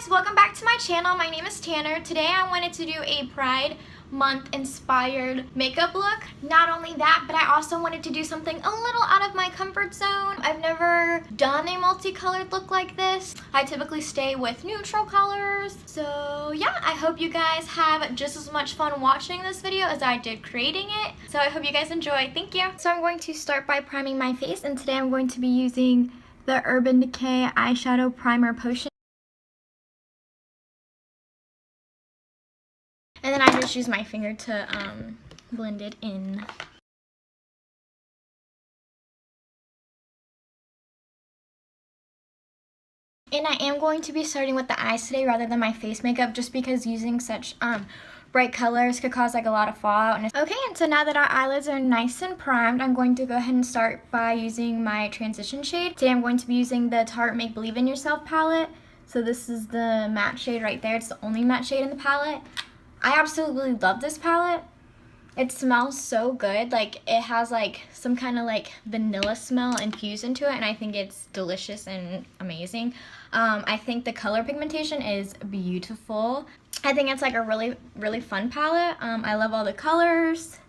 guys, welcome back to my channel. My name is Tanner. Today I wanted to do a Pride Month inspired makeup look. Not only that, but I also wanted to do something a little out of my comfort zone. I've never done a multicolored look like this. I typically stay with neutral colors. So yeah, I hope you guys have just as much fun watching this video as I did creating it. So I hope you guys enjoy. Thank you. So I'm going to start by priming my face, and today I'm going to be using the Urban Decay Eyeshadow Primer Potion. And then I just use my finger to blend it in. And I am going to be starting with the eyes today rather than my face makeup, just because using such bright colors could cause like a lot of fallout. Okay, and so now that our eyelids are nice and primed, I'm going to go ahead and start by using my transition shade. Today I'm going to be using the Tarte Make Believe in Yourself palette. So this is the matte shade right there. It's the only matte shade in the palette. I absolutely love this palette. It smells so good. Like, it has like some kind of like vanilla smell infused into it, and I think it's delicious and amazing. I think the color pigmentation is beautiful. I think it's like a really fun palette. I love all the colors.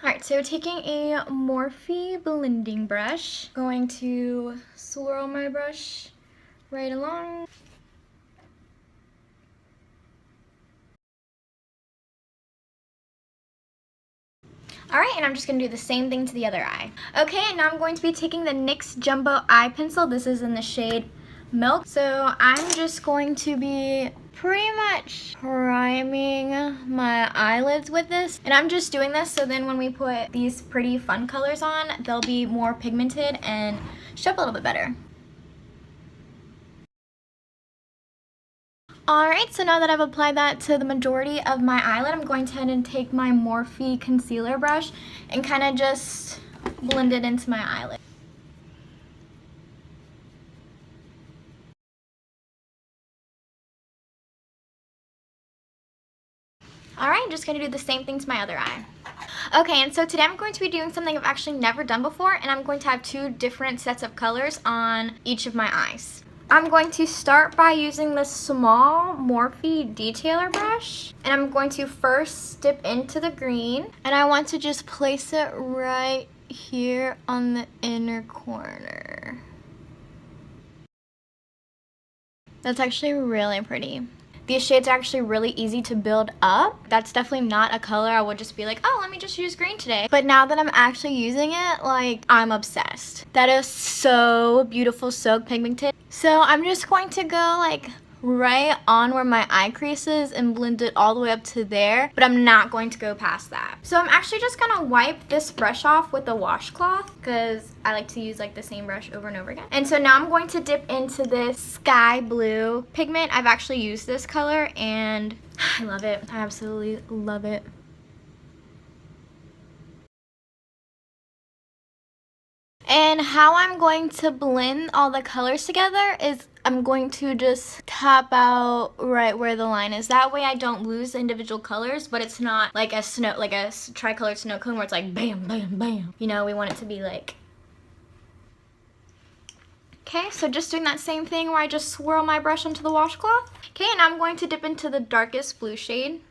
Alright, so taking a Morphe blending brush, going to swirl my brush right along. Alright, and I'm just going to do the same thing to the other eye. Okay, and now I'm going to be taking the NYX Jumbo Eye Pencil. This is in the shade Milk. So I'm just going to be pretty much priming my eyelids with this. And I'm just doing this so then when we put these pretty fun colors on, they'll be more pigmented and show up a little bit better. Alright, so now that I've applied that to the majority of my eyelid, I'm going to head and take my Morphe concealer brush and kind of just blend it into my eyelid. Alright, I'm just going to do the same thing to my other eye. Okay, and so today I'm going to be doing something I've actually never done before, and I'm going to have two different sets of colors on each of my eyes. I'm going to start by using this small Morphe detailer brush, and I'm going to first dip into the green, and I want to just place it right here on the inner corner. That's actually really pretty. These shades are actually really easy to build up. That's definitely not a color I would just be like, oh, let me just use green today. But now that I'm actually using it, like, I'm obsessed. That is so beautiful, so pigmented. So I'm just going to go like right on where my eye crease is and blend it all the way up to there, but I'm not going to go past that. So I'm actually just gonna wipe this brush off with a washcloth because I like to use like the same brush over and over again. And so now I'm going to dip into this sky blue pigment. I've actually used this color and I love it. I absolutely love it. And how I'm going to blend all the colors together is I'm going to just tap out right where the line is. That way I don't lose the individual colors, but it's not like a tricolored snow cone where it's like bam, bam, bam. You know, we want it to be like... Okay, so just doing that same thing where I just swirl my brush onto the washcloth. Okay, and I'm going to dip into the darkest blue shade.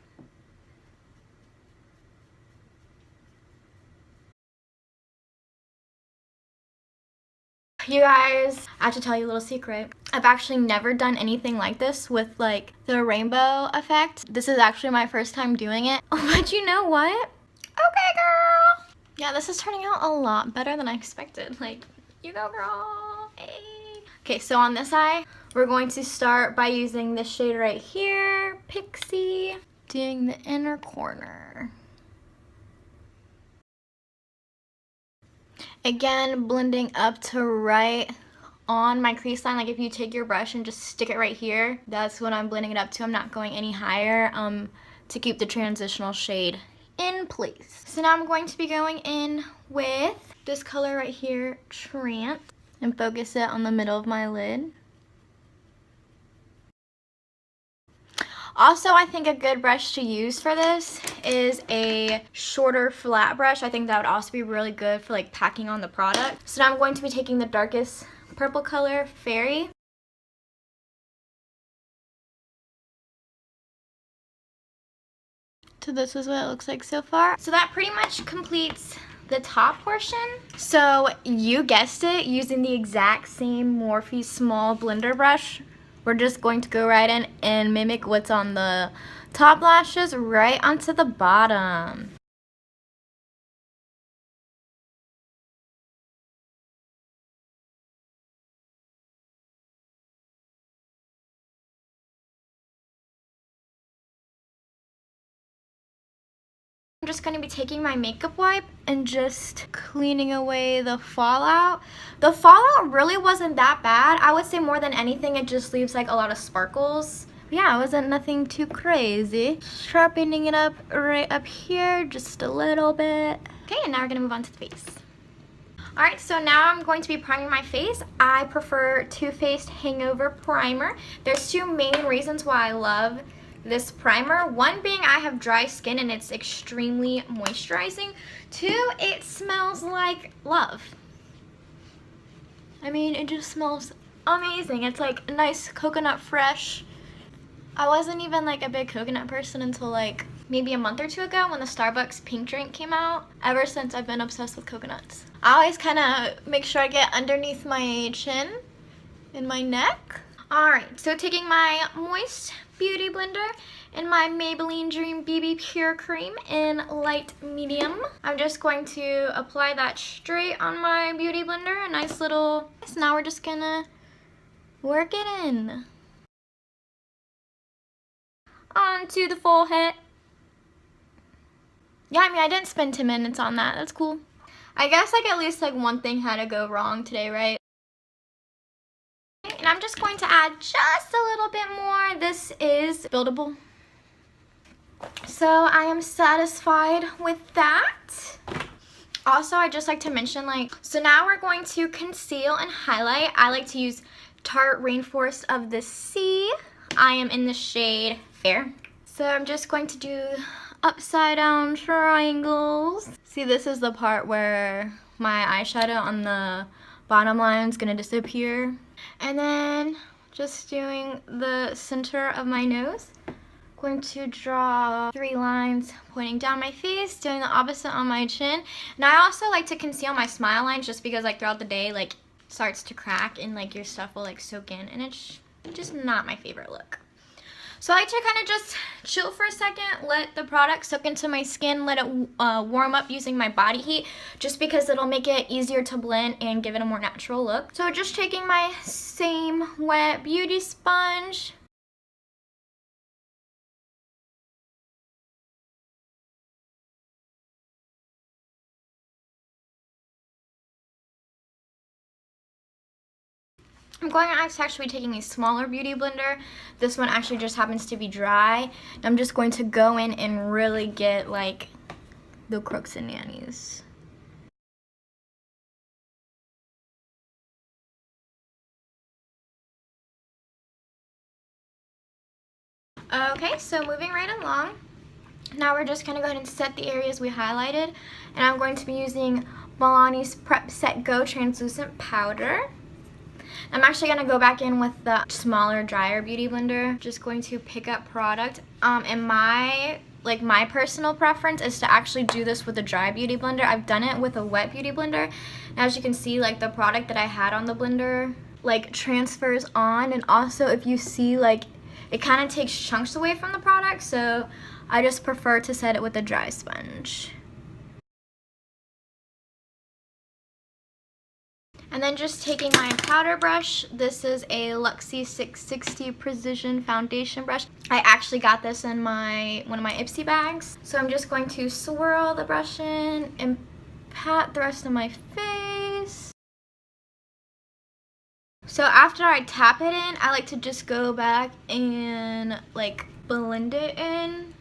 You guys, I have to tell you a little secret. I've actually never done anything like this with like the rainbow effect. This is actually my first time doing it. But you know what? Okay, girl. Yeah, this is turning out a lot better than I expected. Like, you go, girl. Hey. Okay, so on this eye, we're going to start by using this shade right here, Pixie, doing the inner corner. Again, blending up to right on my crease line. Like if you take your brush and just stick it right here, that's what I'm blending it up to. I'm not going any higher to keep the transitional shade in place. So now I'm going to be going in with this color right here, Trance, and focus it on the middle of my lid. Also, I think a good brush to use for this is a shorter flat brush. I think that would also be really good for like packing on the product. So now I'm going to be taking the darkest purple color, Fairy, So this is what it looks like so far. So that pretty much completes the top portion. So you guessed it, using the exact same Morphe small blender brush, we're just going to go right in and mimic what's on the top lashes right onto the bottom. I'm just going to be taking my makeup wipe and just cleaning away the fallout. The fallout really wasn't that bad. I would say more than anything, it just leaves like a lot of sparkles. Yeah, it wasn't nothing too crazy. Sharpening it up right up here just a little bit. Okay, and now we're going to move on to the face. Alright, so now I'm going to be priming my face. I prefer Too Faced Hangover Primer. There's two main reasons why I love this primer. One being I have dry skin and it's extremely moisturizing. Two, it smells like love. I mean, it just smells amazing. It's like nice coconut fresh. I wasn't even like a big coconut person until like maybe a month or two ago when the Starbucks pink drink came out. Ever since, I've been obsessed with coconuts. I always kind of make sure I get underneath my chin and my neck. Alright, so taking my moist beauty blender and my Maybelline Dream BB Pure Cream in light medium. I'm just going to apply that straight on my beauty blender. A nice little... So now we're just gonna work it in. Onto the forehead. Yeah, I mean, I didn't spend 10 minutes on that. That's cool. I guess like at least like one thing had to go wrong today, right? And I'm just going to add just a little bit more. This is buildable. So I am satisfied with that. Also, I just like to mention, like, so now we're going to conceal and highlight. I like to use Tarte Rainforest of the Sea. I am in the shade Fair. So I'm just going to do upside down triangles. See, this is the part where my eyeshadow on the bottom line is gonna disappear. And then just doing the center of my nose. Going to draw 3 lines pointing down my face, doing the opposite on my chin. And I also like to conceal my smile lines just because like throughout the day like it starts to crack and like your stuff will like soak in, and it's just not my favorite look. So I like to kind of just chill for a second, let the product soak into my skin, let it warm up using my body heat, just because it'll make it easier to blend and give it a more natural look. So just taking my same wet beauty sponge. I'm going to actually be taking a smaller beauty blender. This one actually just happens to be dry. I'm just going to go in and really get like the crooks and nannies. Okay, so moving right along. Now we're just going to go ahead and set the areas we highlighted. And I'm going to be using Milani's Prep+Set+Go translucent powder. I'm actually going to go back in with the smaller, drier beauty blender. Just going to pick up product. And my personal preference is to actually do this with a dry beauty blender. I've done it with a wet beauty blender. And as you can see, like the product that I had on the blender like transfers on. And also if you see, like it kind of takes chunks away from the product. So I just prefer to set it with a dry sponge. And then just taking my powder brush. This is a Luxie 660 Precision Foundation brush. I actually got this in one of my Ipsy bags. So I'm just going to swirl the brush in and pat the rest of my face. So after I tap it in, I like to just go back and like blend it in.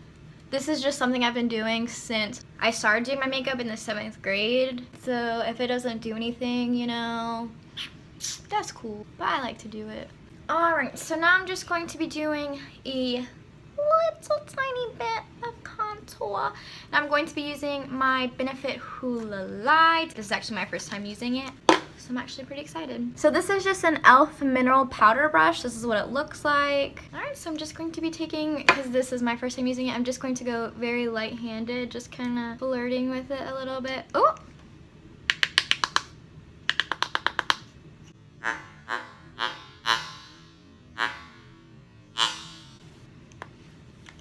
This is just something I've been doing since I started doing my makeup in the 7th grade. So if it doesn't do anything, you know, that's cool. But I like to do it. Alright, so now I'm just going to be doing a little tiny bit of contour. And I'm going to be using my Benefit Hoola Lite. This is actually my first time using it. So I'm actually pretty excited. So this is just an e.l.f. mineral powder brush. This is what it looks like. Alright, so I'm just going to be taking, because this is my first time using it, I'm just going to go very light-handed, just kind of flirting with it a little bit. Oh!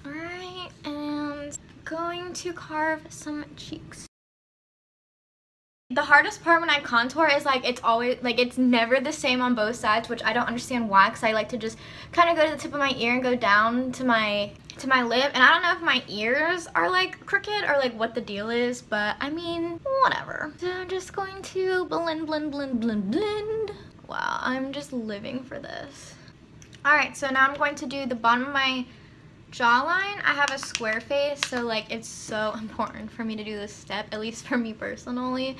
Alright, and going to carve some cheeks. The hardest part when I contour is like it's always like it's never the same on both sides, which I don't understand why, because I like to just kind of go to the tip of my ear and go down to my lip, and I don't know if my ears are like crooked or like what the deal is, but I mean whatever. So I'm just going to blend, blend, blend, blend, blend. Wow, I'm just living for this. Alright, so now I'm going to do the bottom of my jawline. I have a square face, so like it's so important for me to do this step, at least for me personally.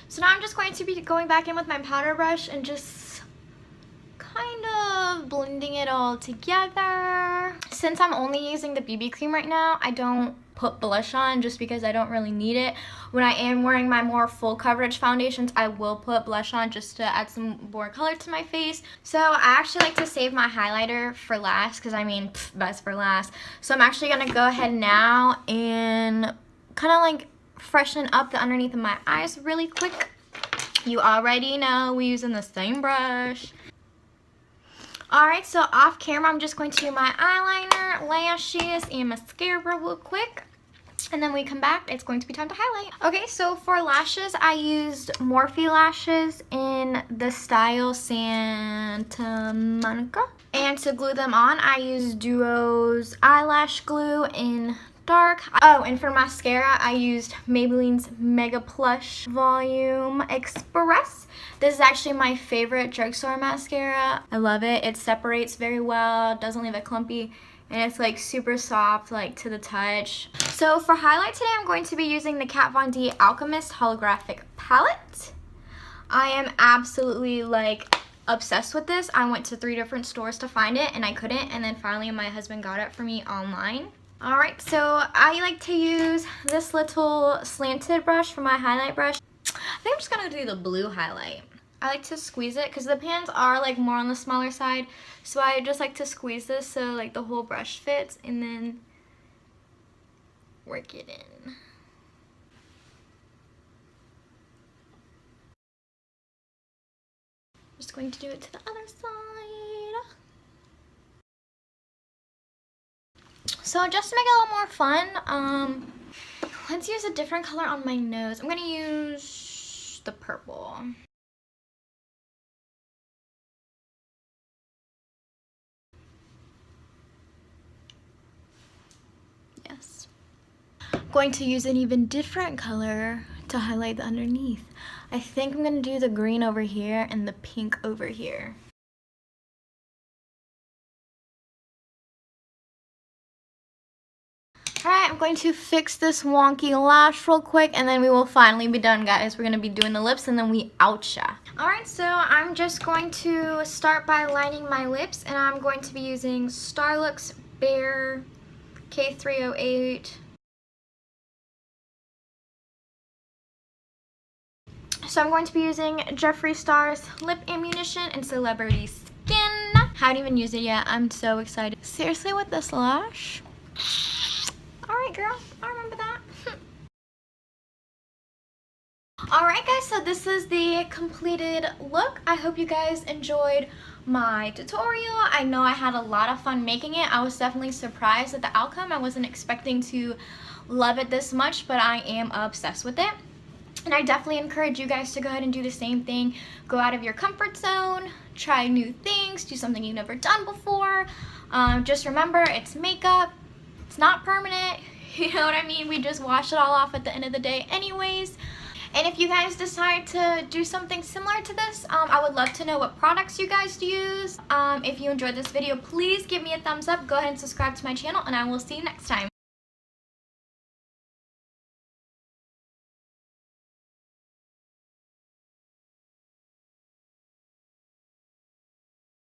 So now I'm just going to be going back in with my powder brush and just kind of blending it all together. Since I'm only using the BB cream right now, I don't put blush on just because I don't really need it. When I am wearing my more full coverage foundations, I will put blush on just to add some more color to my face. So I actually like to save my highlighter for last, because I mean, best for last. So I'm actually going to go ahead now and kind of like freshen up the underneath of my eyes really quick. You already know we're using the same brush. Alright, so off camera I'm just going to do my eyeliner, lashes, and mascara real quick. And then when we come back, it's going to be time to highlight. Okay, so for lashes, I used Morphe lashes in the style Santa Monica. And to glue them on, I used Duo's eyelash glue in dark. Oh, and for mascara, I used Maybelline's Mega Plush Volume Express. This is actually my favorite drugstore mascara. I love it. It separates very well, doesn't leave it clumpy, and it's like super soft, like to the touch. So for highlight today, I'm going to be using the Kat Von D Alchemist Holographic Palette. I am absolutely like obsessed with this. I went to 3 different stores to find it and I couldn't, and then finally my husband got it for me online. Alright, so I like to use this little slanted brush for my highlight brush. I think I'm just going to do the blue highlight. I like to squeeze it because the pans are like more on the smaller side. So I just like to squeeze this so like the whole brush fits and then work it in. Just going to do it to the other side. So just to make it a little more fun, let's use a different color on my nose. I'm gonna use the purple. Yes. I'm going to use an even different color to highlight the underneath. I think I'm gonna do the green over here and the pink over here. Alright, I'm going to fix this wonky lash real quick and then we will finally be done, guys. We're going to be doing the lips and then we outcha. Alright, so I'm just going to start by lining my lips, and I'm going to be using Starlux Bare K308. So I'm going to be using Jeffree Star's Lip Ammunition in Celebrity Skin. Haven't even used it yet. I'm so excited. Seriously, with this lash? Alright girl, I remember that. Alright guys, so this is the completed look. I hope you guys enjoyed my tutorial. I know I had a lot of fun making it. I was definitely surprised at the outcome. I wasn't expecting to love it this much, but I am obsessed with it. And I definitely encourage you guys to go ahead and do the same thing. Go out of your comfort zone, try new things, do something you've never done before. Just remember, it's makeup. It's not permanent, you know what I mean? We just wash it all off at the end of the day anyways. And if you guys decide to do something similar to this, I would love to know what products you guys use. If you enjoyed this video, please give me a thumbs up. Go ahead and subscribe to my channel, and I will see you next time.